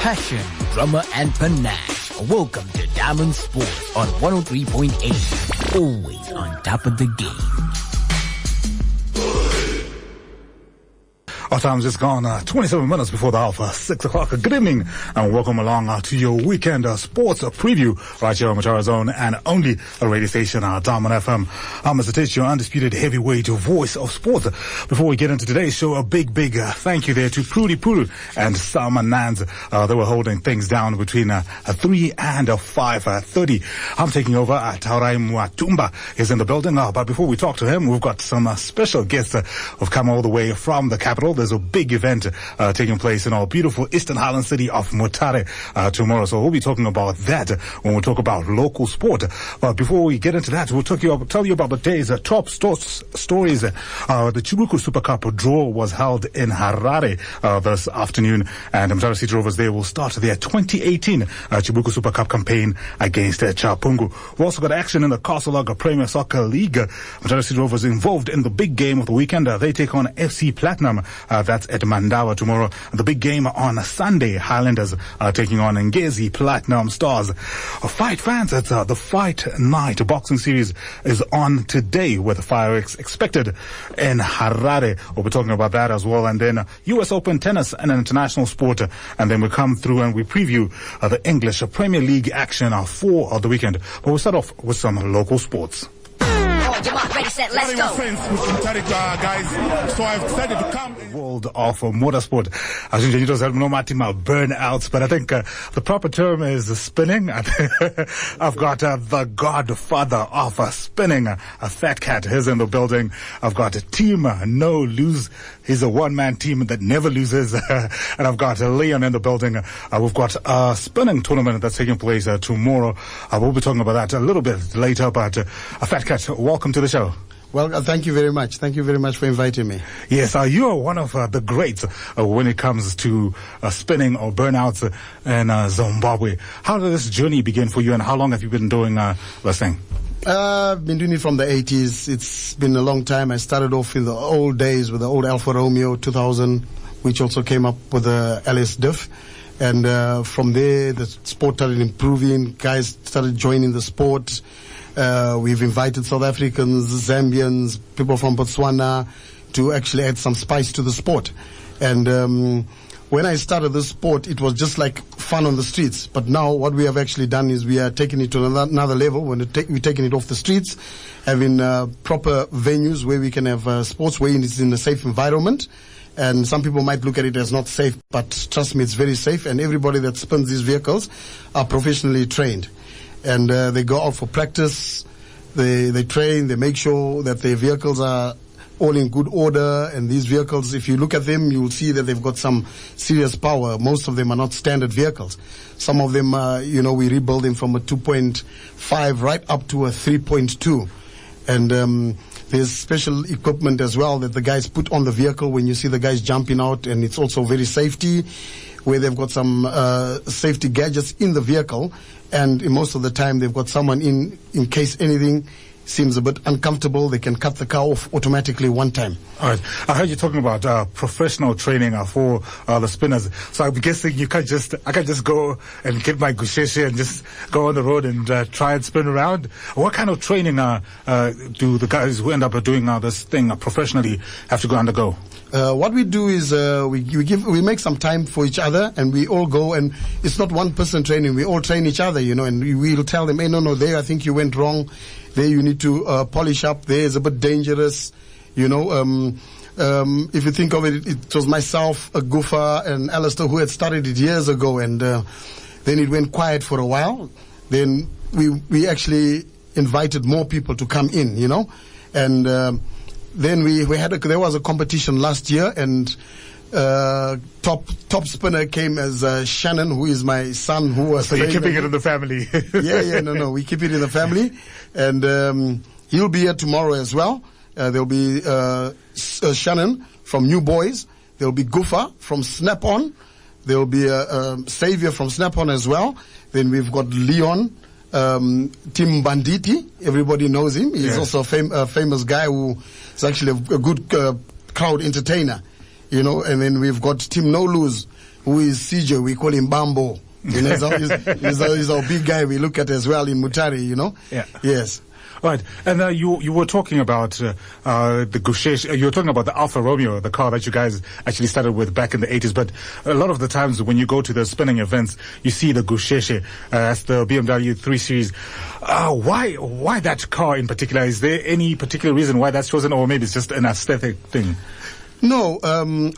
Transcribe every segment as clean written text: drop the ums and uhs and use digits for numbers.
passion, drama, and panache. Welcome to Diamond Sports on 103.8. Always on top of the game. Our time's just gone 27 minutes before the hour, 6 o'clock. Good evening and welcome along to your weekend sports preview right here on Machara Zone and only a radio station, Diamond FM. I'm Mr. Tich, your undisputed heavyweight voice of sports. Before we get into today's show, a big thank you there to Prudy Puru and Salman Nans. They were holding things down between 3 and 5:30. I'm taking over. Taurai Muatumba is in the building. But before we talk to him, we've got some special guests who've come all the way from the capital. There's a big event taking place in our beautiful Eastern Highland city of Mutare tomorrow. So we'll be talking about that when we talk about local sport. But before we get into that, we'll tell you about the day's top stories. The Chibuku Super Cup draw was held in Harare this afternoon, and Mutare City Rovers there will start their 2018 Chibuku Super Cup campaign against Chapungu. We also got action in the Castle Premier Soccer League. Mutare City Rovers involved in the big game of the weekend. They take on FC Platinum. That's at Mandawa tomorrow. The big game on Sunday, Highlanders taking on Ngezi Platinum Stars. Fight fans, it's the Fight Night boxing series is on today with fireworks expected in Harare. We'll be talking about that as well. And then US Open tennis and international sport. And then we come through and we preview the English Premier League action for the weekend. But we'll start off with some local sports. Ready, set, let's go. Guys, so I've decided to come. World of motorsport. I think you just have no matter burnouts, but I think the proper term is spinning. I've got the Godfather of spinning, a fat cat. He's in the building. I've got a team no lose. He's a one-man team that never loses. And I've got Leon in the building. We've got a spinning tournament that's taking place tomorrow. We'll be talking about that a little bit later, but a fat cat, welcome to the show. Well, thank you very much. Thank you very much for inviting me. Yes, you are one of the greats when it comes to spinning or burnouts in Zimbabwe. How did this journey begin for you, and how long have you been doing this thing? I've been doing it from the 80s. It's been a long time. I started off in the old days with the old Alfa Romeo 2000, which also came up with the LS Diff. And from there, the sport started improving. Guys started joining the sport. We've invited South Africans, Zambians, people from Botswana to actually add some spice to the sport. And when I started this sport, it was just like fun on the streets. But now what we have actually done is we are taking it to another level. We're taking it off the streets, having proper venues where we can have sports, where it's in a safe environment. And some people might look at it as not safe, but trust me, it's very safe. And everybody that spins these vehicles are professionally trained. And they go out for practice, they train, they make sure that their vehicles are all in good order. And these vehicles, if you look at them, you'll see that they've got some serious power. Most of them are not standard vehicles. Some of them, we rebuild them from a 2.5 right up to a 3.2. And there's special equipment as well that the guys put on the vehicle when you see the guys jumping out. And it's also very safety, where they've got some safety gadgets in the vehicle. And most of the time, they've got someone in case anything seems a bit uncomfortable, they can cut the car off automatically one time. All right. I heard you talking about professional training for the spinners. So I'm guessing I can't just go and get my gusheshe and just go on the road and try and spin around. What kind of training do the guys who end up doing this thing professionally have to go undergo? What we do is we make some time for each other, and we all go, and it's not one person training. We all train each other, and we'll tell them, hey, no, there I think you went wrong. There you need to polish up. There is a bit dangerous, If you think of it, it was myself, Gufa, and Alistair who had started it years ago, and then it went quiet for a while. Then we actually invited more people to come in, and then there was a competition last year, and top spinner came as Shannon, who is my son, who was. So you're keeping it in the family. No, we keep it in the family, and he'll be here tomorrow as well. There'll be Shannon from New Boys. There'll be Gufa from Snap On. There'll be Savior from Snap On as well. Then we've got Leon. Tim Banditi, everybody knows him. He's also a famous guy who is actually a good crowd entertainer, And then we've got Tim No Lose, who is CJ. We call him Bambo. You know, he's our big guy we look at as well in Mutare, you know? Yeah. Yes. Right, and you were talking about the Gushesh. You were talking about the Alfa Romeo, the car that you guys actually started with back in the 80s. But a lot of the times when you go to the spinning events, you see the Gushesh as the BMW 3 Series. Why that car in particular? Is there any particular reason why that's chosen, or maybe it's just an aesthetic thing? No,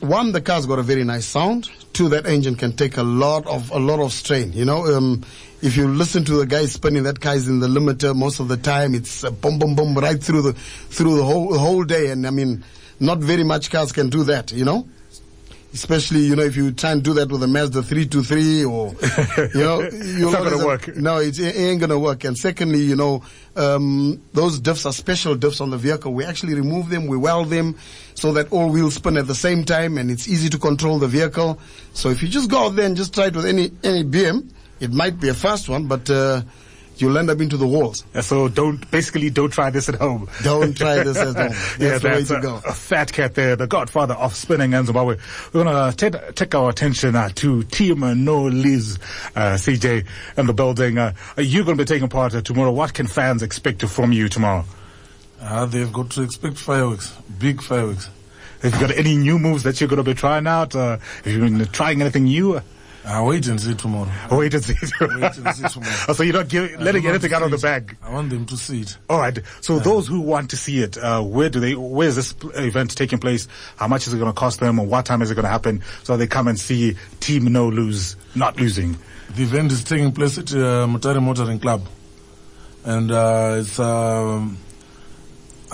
one, the car's got a very nice sound. Two, that engine can take a lot of strain. You know, if you listen to the guy spinning, that guy's in the limiter most of the time. It's boom, boom, boom right through the whole day. And I mean, not very much cars can do that. You know, especially if you try and do that with a Mazda 323 or it's not gonna work. No, it ain't gonna work. And secondly, those diffs are special diffs on the vehicle. We actually remove them, we weld them so that all wheels spin at the same time, and it's easy to control the vehicle. So if you just go out there and just try it with any BM, it might be a fast one, but you'll end up into the walls. So don't try this at home. Don't try this at home. That's the way to go. A fat cat there, the godfather of spinning in Zimbabwe. We're going to take our attention to Team No Liz, CJ, in the building. Are you going to be taking part tomorrow? What can fans expect from you tomorrow? They've got to expect fireworks, big fireworks. Have you got any new moves that you're going to be trying out? Have you been trying anything new? Wait and see tomorrow. Wait and see tomorrow. So you're not letting anything out of the bag? I want them to see it. All right. So those who want to see it, where is this event taking place? How much is it going to cost them? Or what time is it going to happen? So they come and see Team No Lose, not losing. The event is taking place at Mutare Motoring Club. And it's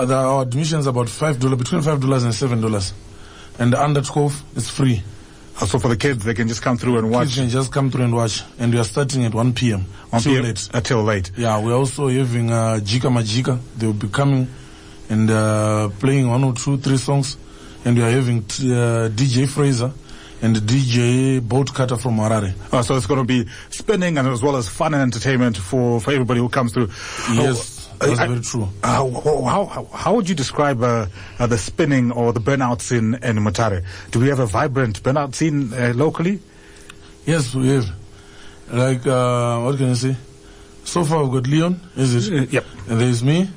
our admission is about $5, between $5 and $7. And under 12 is free. So for the kids, they can just come through and watch? Kids can just come through and watch. And we are starting at 1 p.m. Until late. Yeah, we're also having Jika Majika. They will be coming and playing 1 or 2, 3 songs. And we are having DJ Fraser and DJ Boat Cutter from Harare. So it's going to be spinning and as well as fun and entertainment for everybody who comes through. Yes. That's very true. How would you describe the spinning or the burnouts in Mutare? Do we have a vibrant burnout scene locally? Yes, we have. Like, what can I say? So far we've got Leon, is it? Yep. And there's me.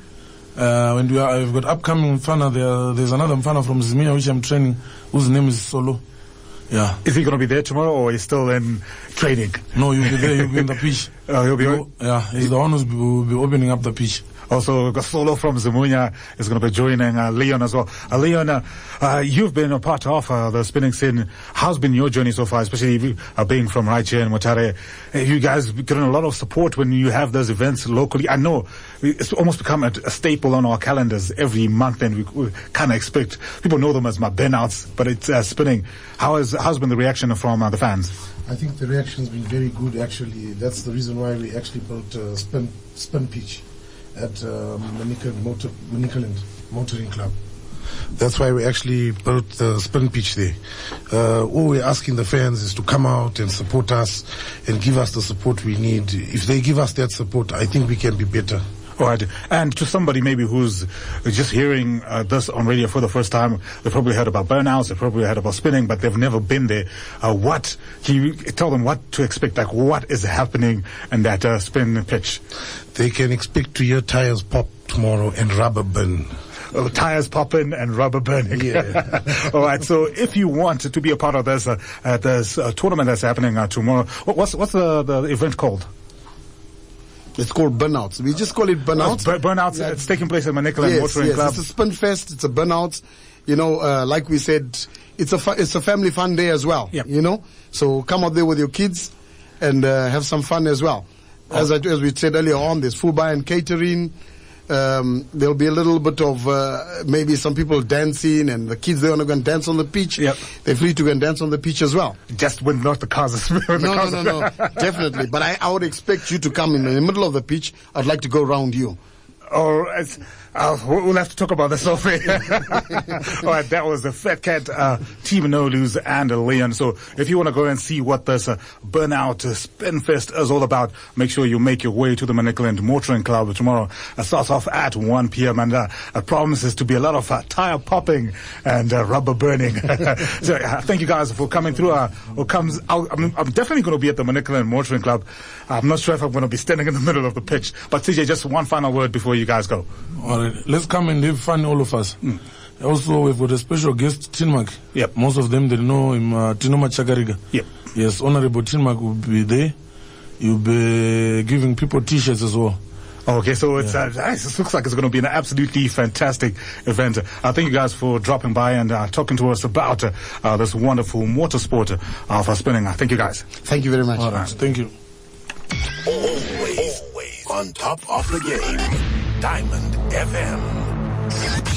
We've got upcoming Mfana. There's another Mfana from Zimia which I'm training, whose name is Solo. Yeah. Is he going to be there tomorrow, or is he still in training? No, he'll be there. He'll be in the pitch. He'll be. Yeah, he's the one who'll be opening up the pitch. Also, Solo from Zimunya is going to be joining Leon as well. Leon, you've been a part of the spinning scene. How's been your journey so far, especially being from right here in Mutare? Have you guys getting a lot of support when you have those events locally? I know it's almost become a staple on our calendars every month, and we kind of expect, people know them as my burnouts, but it's spinning. How's been the reaction from the fans? I think the reaction's been very good, actually. That's the reason why we actually built a spin pitch at Manicaland Motoring Club. That's why we actually built the spin pitch there. All we're asking the fans is to come out and support us and give us the support we need. If they give us that support, I think we can be better. All right. And to somebody maybe who's just hearing this on radio for the first time, they've probably heard about burnouts, they've probably heard about spinning, but they've never been there. What can you tell them what to expect? Like, what is happening in that spin pitch? They can expect to hear tires pop tomorrow and rubber burn. Tires popping and rubber burning. Yeah. All right. So if you want to be a part of this tournament that's happening tomorrow, what's the event called? It's called Burnouts. We just call it Burnouts. Burnouts. Yeah. It's taking place at Manicaland Motoring Club. It's a spin fest. It's a Burnouts. Like we said, it's a family fun day as well. Yep. So come out there with your kids and have some fun as well. As we said earlier on, there's food bar and catering. There'll be a little bit of maybe some people dancing, and the kids, they're not going to dance on the pitch. Yep. They're free to go and dance on the pitch as well. Just when not the cars. No, definitely. But I would expect you to come in the middle of the pitch. I'd like to go around you. Or We'll have to talk about this off air. All right, that was the Fat Cat, Team No Lose and Leon. So if you want to go and see what this Burnout Spinfest is all about, make sure you make your way to the Manicaland Motoring Club tomorrow. It starts off at 1 p.m. and it promises to be a lot of tire popping and rubber burning. So thank you guys for coming through. I'm definitely going to be at the Manicaland Motoring Club. I'm not sure if I'm going to be standing in the middle of the pitch. But TJ, just one final word before you guys go. All right, let's come and have fun, all of us. Also, we've got a special guest, Tinmak. Yep. Most of them, they know him, Tinoma Chakariga. Yep. Yes, Honorable Tinmak will be there. You'll be giving people T-shirts as well. Okay, so it looks like it's going to be an absolutely fantastic event. Thank you guys for dropping by and talking to us about this wonderful motorsport for spinning. Thank you guys. Thank you very much. All right, thank you. Always on top of the game. Diamond FM.